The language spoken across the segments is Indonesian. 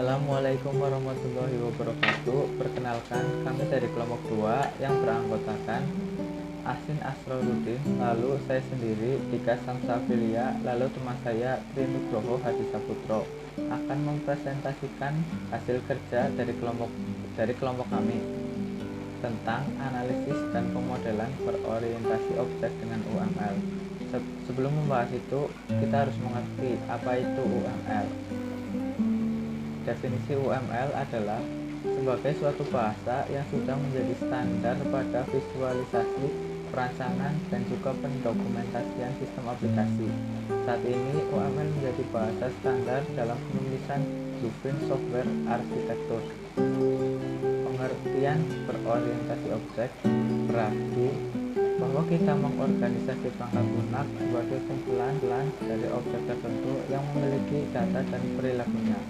Assalamualaikum warahmatullahi wabarakatuh. Perkenalkan, kami dari kelompok 2 yang beranggotakan Asin Asrorudin, lalu saya sendiri Dika Samsafilia, lalu teman saya Trinugroho Hadi Saputro akan mempresentasikan hasil kerja dari kelompok kami tentang analisis dan pemodelan berorientasi objek dengan UML. Sebelum membahas itu, kita harus mengerti apa itu UML. Definisi UML adalah sebagai suatu bahasa yang sudah menjadi standar pada visualisasi, perancangan, dan juga pendokumentasian sistem aplikasi. Saat ini, UML menjadi bahasa standar dalam penulisan blueprint software arsitektur. Pengertian berorientasi objek berarti bahwa kita mengorganisasi perangkat lunak sebagai kumpulan dari objek tertentu yang memiliki data dan perilakunya.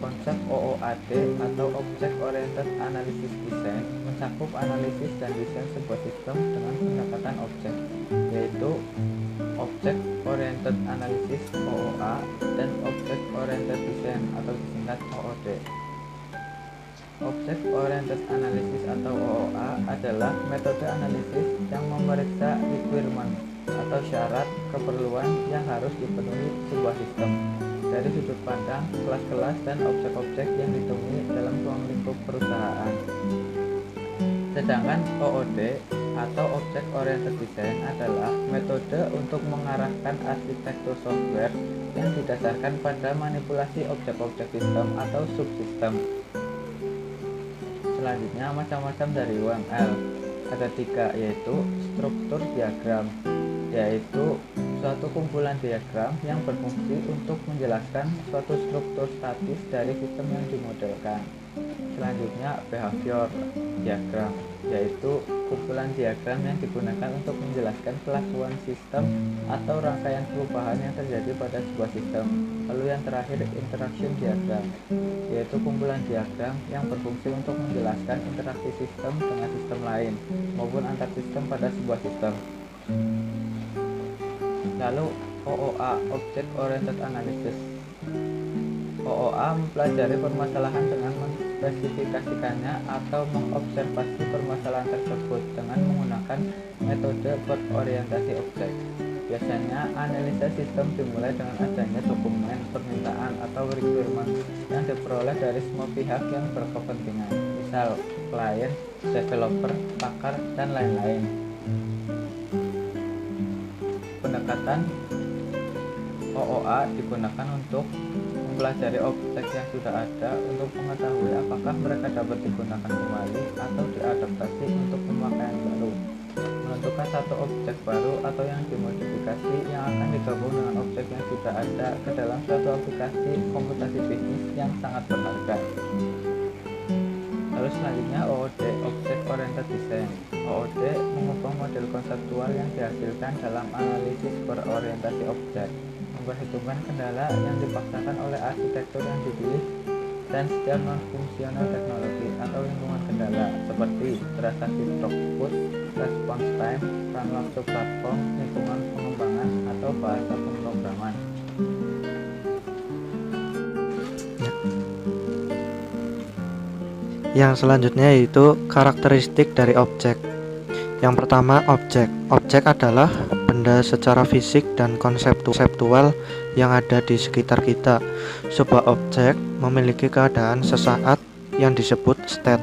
Konsep OOAD atau Object Oriented Analysis Design mencakup analisis dan desain sebuah sistem dengan pendekatan objek, yaitu Object Oriented Analysis OOA dan Object Oriented Design atau disingkat OOD. Object Oriented Analysis atau OOA adalah metode analisis yang memeriksa requirement atau syarat keperluan yang harus dipenuhi sebuah sistem dari sudut pandang kelas-kelas dan objek-objek yang ditemui dalam ruang lingkup perusahaan. Sedangkan OOD atau Object Oriented Design adalah metode untuk mengarahkan arsitektur software yang didasarkan pada manipulasi objek-objek sistem atau subsistem. Selanjutnya, macam-macam dari UML ada 3, yaitu struktur diagram, yaitu suatu kumpulan diagram yang berfungsi untuk menjelaskan suatu struktur statis dari sistem yang dimodelkan. Selanjutnya, behavior diagram, yaitu kumpulan diagram yang digunakan untuk menjelaskan kelakuan sistem atau rangkaian perubahan yang terjadi pada sebuah sistem. Lalu yang terakhir, interaction diagram, yaitu kumpulan diagram yang berfungsi untuk menjelaskan interaksi sistem dengan sistem lain maupun antar sistem pada sebuah sistem. Lalu OOA, Object Oriented Analysis. OOA mempelajari permasalahan dengan menspesifikasikannya atau mengobservasi permasalahan tersebut dengan menggunakan metode berorientasi objek. Biasanya, analisa sistem dimulai dengan adanya dokumen permintaan atau requirement yang diperoleh dari semua pihak yang berkepentingan, misal klien, developer, pakar, dan lain-lain. Pendekatan OOA digunakan untuk mempelajari objek yang sudah ada untuk mengetahui apakah mereka dapat digunakan kembali atau diadaptasi untuk pemakaian baru, menentukan satu objek baru atau yang dimodifikasi yang akan digabung dengan objek yang sudah ada ke dalam suatu aplikasi komputasi bisnis yang sangat berharga. Lalu selanjutnya OOD, Object Oriented Design. OOD mengubah model konseptual yang dihasilkan dalam analisis berorientasi objek, memperhitungkan kendala yang dipaksakan oleh arsitektur yang dipilih dan setiap non-fungsional teknologi atau lingkungan kendala seperti transaksi throughput, response time, run waktu platform, lingkungan pengembangan, atau bahasa pemrograman. Yang selanjutnya yaitu karakteristik dari objek. Yang pertama, objek. Objek adalah benda secara fisik dan konseptual yang ada di sekitar kita. Sebuah objek memiliki keadaan sesaat yang disebut state.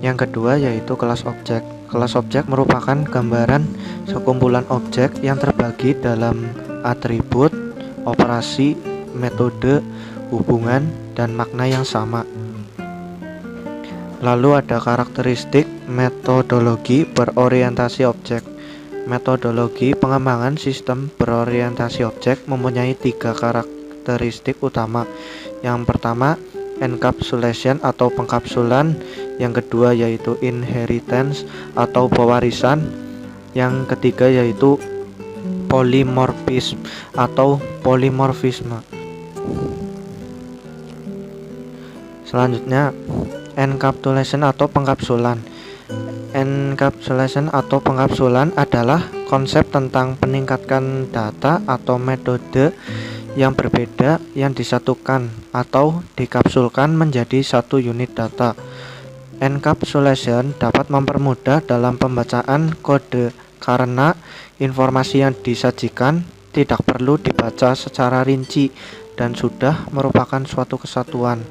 Yang kedua yaitu kelas objek. Kelas objek merupakan gambaran sekumpulan objek yang terbagi dalam atribut, operasi, metode, hubungan, dan makna yang sama. Lalu ada karakteristik metodologi berorientasi objek. Metodologi pengembangan sistem berorientasi objek mempunyai 3 karakteristik utama. Yang pertama, encapsulation atau pengkapsulan. Yang kedua yaitu inheritance atau pewarisan. Yang ketiga yaitu polymorphism atau polimorfisme. Selanjutnya, encapsulation atau pengkapsulan. Encapsulation atau pengkapsulan adalah konsep tentang peningkatan data atau metode yang berbeda yang disatukan atau dikapsulkan menjadi satu unit data. Encapsulation dapat mempermudah dalam pembacaan kode karena informasi yang disajikan tidak perlu dibaca secara rinci dan sudah merupakan suatu kesatuan.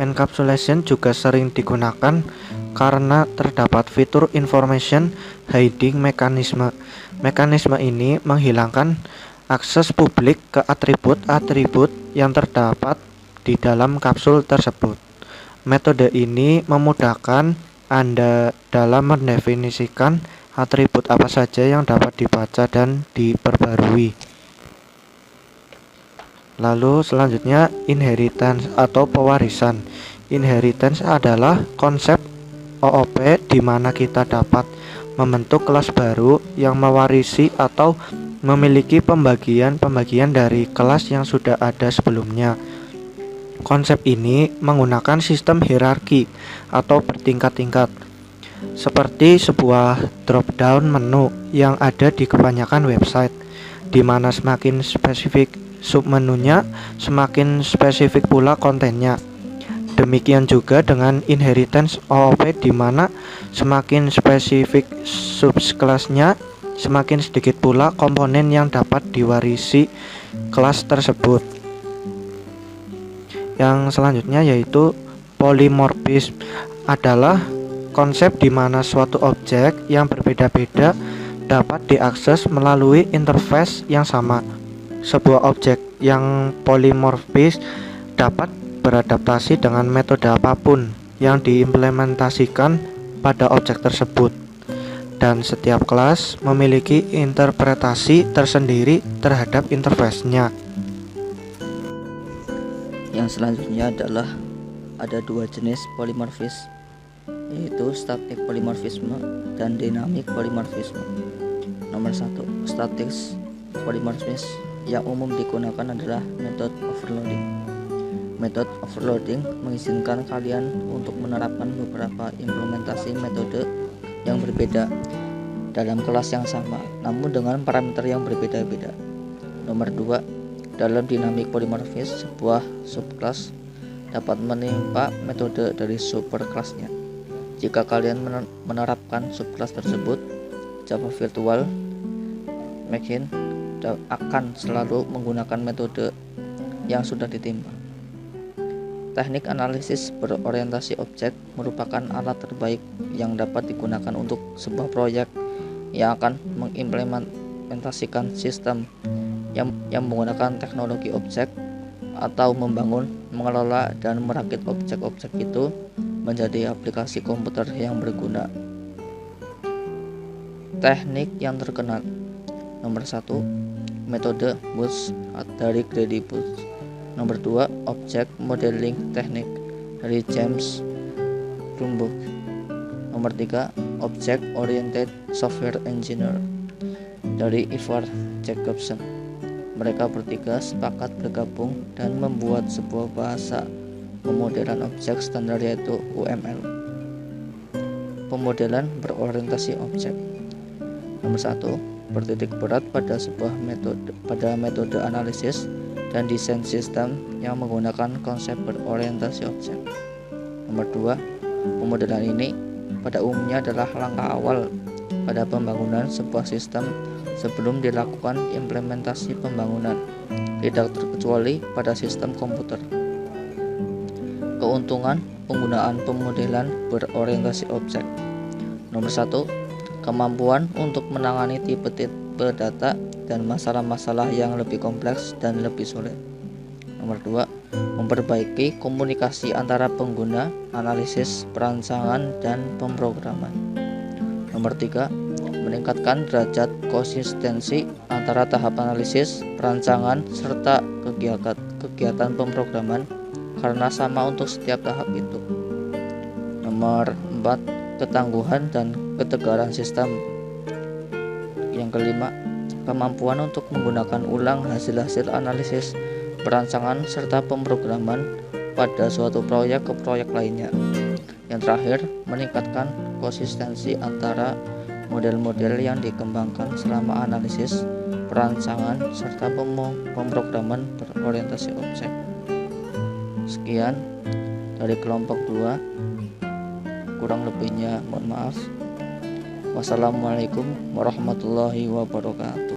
Encapsulation juga sering digunakan karena terdapat fitur information hiding mechanism. Mekanisme ini menghilangkan akses publik ke atribut-atribut yang terdapat di dalam kapsul tersebut. Metode ini memudahkan Anda dalam mendefinisikan atribut apa saja yang dapat dibaca dan diperbarui. Lalu selanjutnya inheritance atau pewarisan. Inheritance adalah konsep OOP di mana kita dapat membentuk kelas baru yang mewarisi atau memiliki pembagian-pembagian dari kelas yang sudah ada sebelumnya. Konsep ini menggunakan sistem hierarki atau bertingkat-tingkat, seperti sebuah drop-down menu yang ada di kebanyakan website, di mana semakin spesifik submenunya, semakin spesifik pula kontennya. Demikian juga dengan inheritance OOP di mana semakin spesifik subkelasnya, semakin sedikit pula komponen yang dapat diwarisi kelas tersebut. Yang selanjutnya yaitu polymorphism adalah konsep di mana suatu objek yang berbeda-beda dapat diakses melalui interface yang sama. Sebuah objek yang polimorfis dapat beradaptasi dengan metode apapun yang diimplementasikan pada objek tersebut, dan setiap kelas memiliki interpretasi tersendiri terhadap interface-nya. Yang selanjutnya adalah ada dua jenis polimorfisme, yaitu static polimorfisme dan dynamic polimorfisme. Nomor 1, static polimorfisme yang umum digunakan adalah method overloading. Method overloading mengizinkan kalian untuk menerapkan beberapa implementasi metode yang berbeda dalam kelas yang sama, namun dengan parameter yang berbeda-beda. Nomor 2, dalam dynamic polymorphism, sebuah subclass dapat menimpa metode dari superkelasnya. Jika kalian menerapkan subclass tersebut, Java Virtual Machine akan selalu menggunakan metode yang sudah ditimpa. Teknik analisis berorientasi objek merupakan alat terbaik yang dapat digunakan untuk sebuah proyek yang akan mengimplementasikan sistem yang menggunakan teknologi objek atau membangun, mengelola, dan merakit objek-objek itu menjadi aplikasi komputer yang berguna. Teknik yang terkenal. Nomor 1, metode BOOTS dari Grady BOOTS. Nomor 2, Object Modeling Technique dari James Grunberg. Nomor 3, Object Oriented Software Engineer dari Ivar Jacobson. Mereka bertiga sepakat bergabung dan membuat sebuah bahasa pemodelan objek standar, yaitu UML. Pemodelan berorientasi objek. Nomor 1, bertitik berat pada metode analisis dan desain sistem yang menggunakan konsep berorientasi objek. Nomor 2, pemodelan ini pada umumnya adalah langkah awal pada pembangunan sebuah sistem sebelum dilakukan implementasi pembangunan, tidak terkecuali pada sistem komputer. Keuntungan penggunaan pemodelan berorientasi objek. Nomor 1, kemampuan untuk menangani tipe-tipe data dan masalah-masalah yang lebih kompleks dan lebih sulit. Nomor 2, memperbaiki komunikasi antara pengguna, analisis, perancangan, dan pemrograman. Nomor 3, meningkatkan derajat konsistensi antara tahap analisis, perancangan, serta kegiatan pemrograman karena sama untuk setiap tahap itu. Nomor 4, ketangguhan dan ketegaran sistem. Yang kelima, kemampuan untuk menggunakan ulang hasil-hasil analisis, perancangan, serta pemrograman pada suatu proyek ke proyek lainnya. Yang terakhir, meningkatkan konsistensi antara model-model yang dikembangkan selama analisis, perancangan, serta pemrograman berorientasi objek. Sekian dari kelompok 2. Kurang lebihnya mohon maaf. Wassalamualaikum warahmatullahi wabarakatuh.